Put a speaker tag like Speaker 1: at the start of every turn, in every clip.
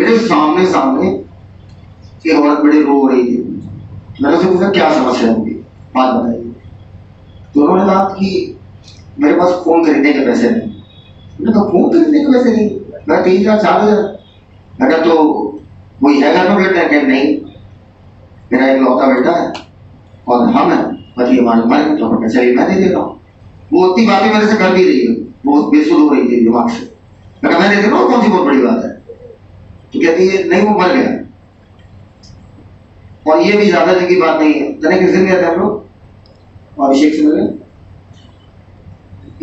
Speaker 1: मेरे सामने सामने एक औरत बड़ी रो रही थी। मैंने उसे पूछा क्या समस्या होगी, बात बताइए। तो उन्होंने कहा कि मेरे पास फोन खरीदने के पैसे नहीं। मैंने कहा फोन खरीदने के पैसे नहीं? मैं 3,000 4,000। मैं कहा तो कोई है घर में बेटा? क्या नहीं, मेरा एक लौता बेटा है और हम है, पति हमारे मर गए, तो पैसा मैं दे देता हूँ। वो उतनी बातें मेरे से कर भी रही है, वो बेसुध हो रही थी दिमाग से। मैं दे देता हूँ, कौन सी बहुत बड़ी बात है। तो कहती है नहीं वो मर गया, और ये भी ज्यादा दिन की बात नहीं है। तने किस दिन गए थे हम लोग अभिषेक से मिले?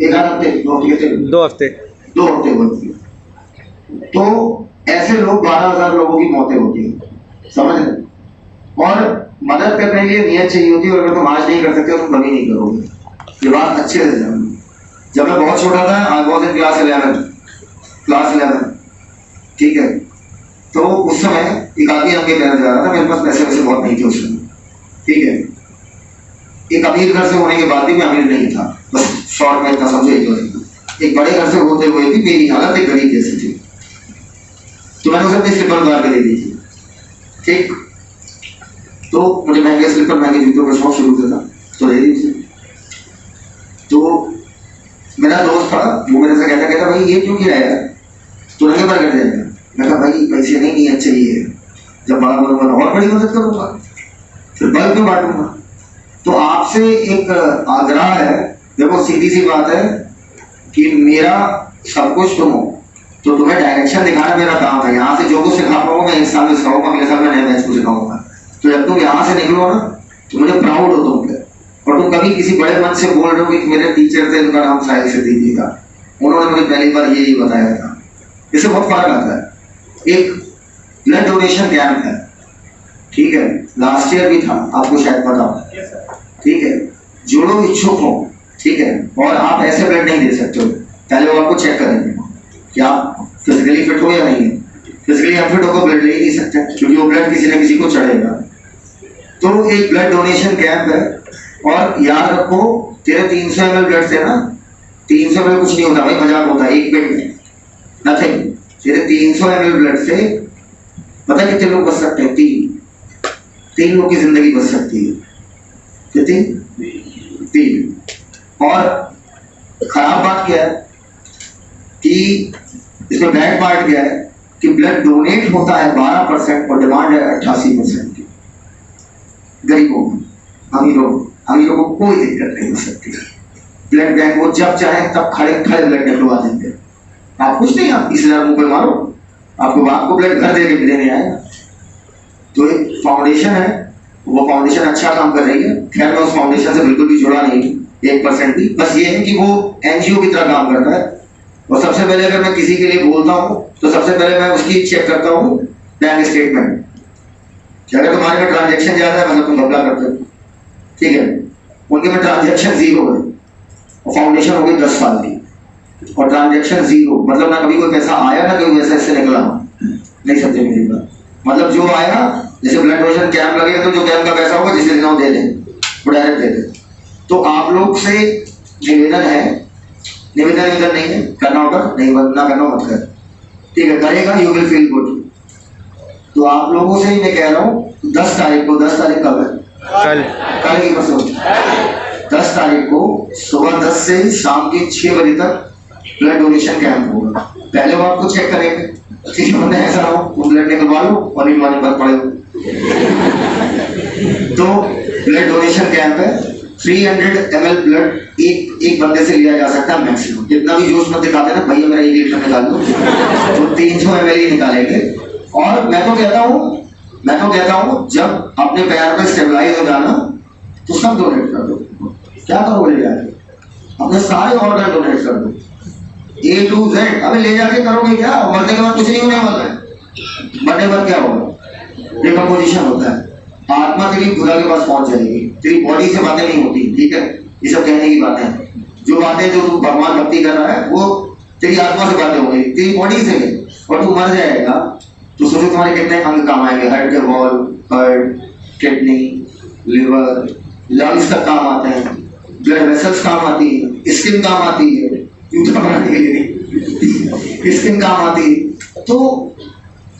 Speaker 1: 1 हफ्ते 2 हफ्ते 2 हफ्ते हुए। तो ऐसे लोग 12,000 लोगों की मौतें होती है, समझ रहे? और मदद करने के लिए नियत चाहिए होती है, और अगर तुम आज नहीं कर सकते तुम कभी नहीं करोगे। ये बात अच्छे से जानना। जब मैं बहुत छोटा था, आज बहुत दिन क्लास 11, ठीक है, तो उस समय एक आदमी हमके कहना जा रहा था, मेरे पास पैसे वैसे बहुत नहीं थे उस समय, ठीक है। एक अमीर घर से होने के बाद भी मैं अमीर नहीं था, बस शॉर्ट में इतना समझो। एक बड़े घर से होते हुए भी मेरी हालत एक गरीब जैसी थी। तो मैंने उसे अपनी स्लीपर उतार के दे दी थी, ठीक। तो मुझे महंगे स्लीपर महंगे जूतों का शौक शुरू था, तो दे दी उसे। तो मेरा दोस्त था, वो मेरे से कहता भाई ये क्यों किया यार, तू रंगे पर कर जाएगा। मैं कहा भाई पैसे नहीं अच्छे चाहिए, जब बड़ा बनूंगा और बड़ी मदद करूंगा, फिर बल्क में बांटूंगा। तो आपसे एक आग्रह है, देखो सीधी सी बात है कि मेरा सब कुछ तुम हो, तो तुम्हें डायरेक्शन दिखाना मेरा काम है। यहाँ से जो कुछ सिखा पाऊंगा मैं 1 साल में सिखाऊंगा, अगले साल में नए बैच को सिखाऊंगा। तो जब तुम यहाँ से निकलो ना, तो मुझे प्राउड हो तुम पे। और तुम कभी किसी बड़े मन से बोल रहे हो कि मेरे टीचर थे, उनका नाम साहिल सिद्दीकी था, उन्होंने मुझे पहली बार यही बताया था। इससे बहुत फर्क आता है। एक ब्लड डोनेशन कैंप है, ठीक है, लास्ट ईयर भी था, आपको शायद पता हो, ठीक है। जो लोग इच्छुक हो, ठीक है, और आप ऐसे ब्लड नहीं दे सकते हो, पहले वो आपको चेक करेंगे कि आप फिजिकली फिट हो या नहीं है। फिजिकली अनफिट होकर ब्लड ले ही नहीं सकते, क्योंकि वो ब्लड किसी न किसी को चढ़ेगा। तो एक ब्लड डोनेशन कैंप है, और याद रखो तेरे 300 ml ब्लड से ना, 300 ml कुछ नहीं होता भाई, मजाक होता है, एक बेड में नथिंग। तेरे 300 ml ब्लड से पता कितने लोग बच सकते हैं? 3 लोग की जिंदगी बच सकती है। कितनी? 3। और खराब बात क्या है कि इसमें बैड पार्ट क्या है कि ब्लड डोनेट होता है 12% और डिमांड है 88% की। गरीबों में, अमीरों को कोई दिक्कत नहीं हो सकती। ब्लड बैंक वो जब चाहे तब खड़े ब्लड निकलवा देंगे। आप कुछ नहीं, आप 30,000 मुंह पे मारो, आपको बाप को ब्लड घर दे के देने आएगा। तो एक फाउंडेशन है, वो फाउंडेशन अच्छा काम कर रही है। खैर मैं उस फाउंडेशन से बिल्कुल भी जुड़ा नहीं 1% भी, बस ये है कि वो एनजीओ की तरह काम करता है। और सबसे पहले अगर मैं किसी के लिए बोलता हूँ तो सबसे पहले मैं उसकी चेक करता हूँ बैंक स्टेटमेंट, कि अगर तुम्हारे में ट्रांजेक्शन ज्यादा है मतलब तुम घपला करते हो, ठीक है। उनके में ट्रांजेक्शन 0 है और फाउंडेशन हो गई 10 साल की, और ट्रांजेक्शन 0 मतलब ना कभी कोई पैसा आया ना कभी पैसा इससे निकला। नहीं समझे मेरी बात? मतलब जो आया, जैसे ब्लड डोनेशन कैंप लगेगा तो जो कैंप का पैसा होगा जिससे दिन दे दें, वो डायरेक्ट दे दें। तो आप लोग से निवेदन है, निवेदन नहीं है, करना होगा नहीं, ना करना मत कर, ठीक है, करेगा यू विल फील गुड। तो आप लोगों से ही मैं कह रहा हूँ 10 तारीख को, 10 तारीख कब है? कल की परसों 10 तारीख को सुबह 10 से शाम के 6 बजे तक ब्लड डोनेशन कैंप होगा। पहले वो आपको चेक करेंगे, ठीक है, ऐसा ना हो वो ब्लड निकलवा लो और निकलवाने पर पड़े हो। तो ब्लड डोनेशन कैंप है, 300 ml ब्लड एक बंदे से लिया जा सकता है मैक्सिमम। जितना भी जोश मत दिखाते ना भैया मेरा 1 लीटर निकाल दो, तो 300 ml ही निकालेंगे। और मैं तो कहता हूँ जब अपने पैर पे स्टेबलाइज हो जाना तो सब डोनेट कर दो। क्या करोगे ले जाके? अपने सारे ऑर्गन डोनेट कर दो, A to Z। अबे ले जाके करोगे क्या? मरने के बाद कुछ नहीं होने वाला है। मरने पर क्या होगा? डिकम्पोजिशन होता है, आत्मा तेरी खुदा के पास पहुंच जाएगी, तेरी बॉडी से बातें नहीं होती, ठीक है। ये सब कहने की बातें हैं, जो बातें जो तू भगवान भक्ति कर रहा है वो तेरी आत्मा से बातें होंगी, तेरी बॉडी से नहीं। और तू मर जाएगा तो सोचो तुम्हारे कितने अंग काम आएंगे, हार्ट के wall, heart, kidney, liver, lungs तक काम आते हैं, ब्लड वेसल्स काम आती है, स्किन काम आती है, जूता बनाने के लिए स्किन काम आती है। तो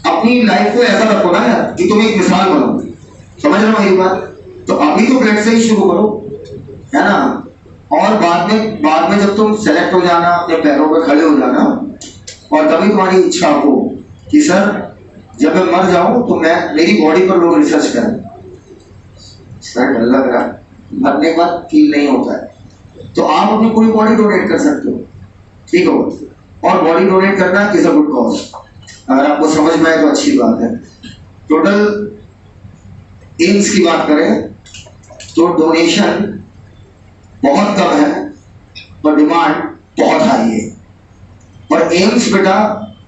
Speaker 1: अपनी लाइफ को ऐसा रखो ना यार कि तुम एक मिसाल बनो, समझ रहे हो मेरी बात? तो अभी तो ब्लड से ही शुरू करो, है ना? और बाद में जब तुम सेलेक्ट हो जाना, अपने पैरों पे खड़े हो जाना, और तभी तुम्हारी इच्छा हो कि सर जब मैं मर जाऊं तो मैं मेरी बॉडी पर लोग रिसर्च करें, सर डर लग रहा, मरने के बाद फील नहीं होता है, तो आप अपनी पूरी बॉडी डोनेट कर सकते हो, ठीक हो? और बॉडी डोनेट करना इज अ गुड कॉज, अगर आपको समझ में आए तो अच्छी बात है। टोटल एम्स की बात करें तो डोनेशन बहुत कम है और डिमांड बहुत हाई है। और एम्स बेटा,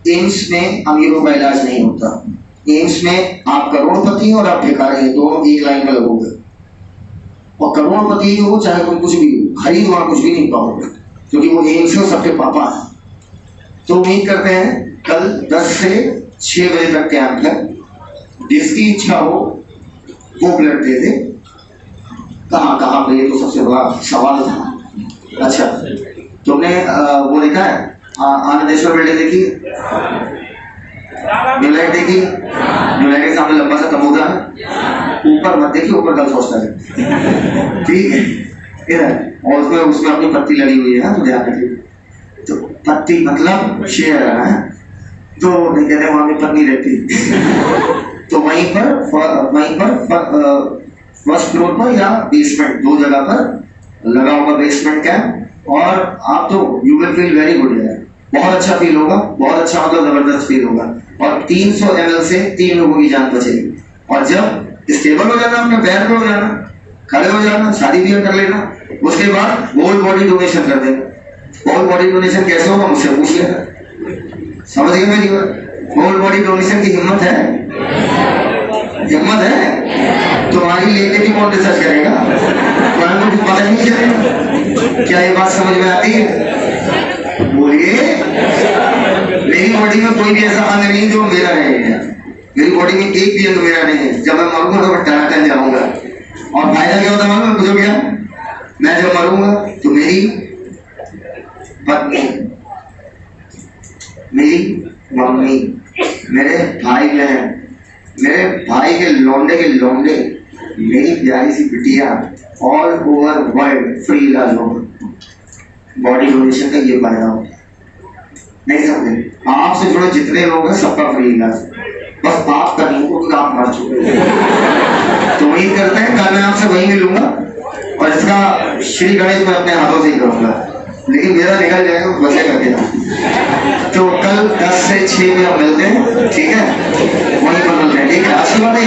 Speaker 1: एम्स में अमीरों का इलाज नहीं होता, एम्स में आप करोड़पति और आप भिखारी हैं, दोनों एक लाइन में लगोगे। और करोड़पति हो चाहे तुम कुछ भी हो, खरीद वहां कुछ भी नहीं पाओगे, क्योंकि वो एम्स है, सबके पापा है। तो उम्मीद करते हैं कल 10 से 6 बजे तक कैंप है, जिसकी इच्छा हो वो ब्लड दे दे। कहाँ कहाँ पे, ये तो सबसे बड़ा सवाल था। अच्छा, तुमने वो देखा है आनंदेश्वर बिल्डिंग देखी, न्यूलाइट देखी? न्यूलाइट के सामने लंबा सा तमोदा है, ऊपर मत देखिए, ऊपर गल सोचता है, ठीक है? इधर और उसमें अपनी पत्ती लगी हुई है, मुझे ध्यान रखिए। तो पत्ती मतलब शेर है, तो नहीं कहते वहां पे पत्नी रहती तो वहीं पर फर्स्ट फ्लोर पर या बेसमेंट, दो जगह पर लगा होगा बेसमेंट कैंप। और आप तो you will feel very good है, बहुत अच्छा फील होगा, बहुत अच्छा मतलब जबरदस्त फील होगा। और 300 ml से 3 लोगों की जान बचेगी। और जब स्टेबल हो जाना, अपने पैर पे हो जाना, खड़े हो जाना, शादी भी कर लेना, उसके बाद होल बॉडी डोनेशन कर देना। होल बॉडी डोनेशन कैसे होगा मुझसे पूछ लेना, समझ गए मेरी बात? होल बॉडी डोनेशन की हिम्मत है? हिम्मत है? तुम्हारी लेके भी कौन रिसर्च करेगा? तुम्हारे को पता नहीं चलेगा। क्या ये बात समझ में आती है? बोलिए। मेरी बॉडी में कोई भी ऐसा अंग नहीं जो मेरा नहीं है, मेरी बॉडी में एक भी अंग मेरा नहीं है। जब मैं मरूंगा तो मैं टन जाऊंगा। और फायदा क्या होता है मुझे? क्या मैं जब मरूंगा तो मेरी पत्नी, मेरी मम्मी, मेरे भाई बहन, मेरे भाई के लौंडे, मेरी प्यारी सी बिटिया, ऑल ओवर वर्ल्ड फ्री इलाज होगा। बॉडी डोनेशन का ये फायदा होगा, नहीं समझे? आपसे जुड़े जितने लोग हैं सबका फ्री इलाज, बस आप का नहीं, क्योंकि आप मर चुके हैं। तो उम्मीद करते हैं कल मैं आपसे वही मिलूंगा, और इसका श्री गणेश मैं अपने हाथों से ही करूंगा, लेकिन मेरा निकल जाएगा बचे करके ना। तो कल 10 से 6 में हम मिलते हैं, ठीक है? वहीं पर मिलते हैं, ठीक है? आशीर्वाद है।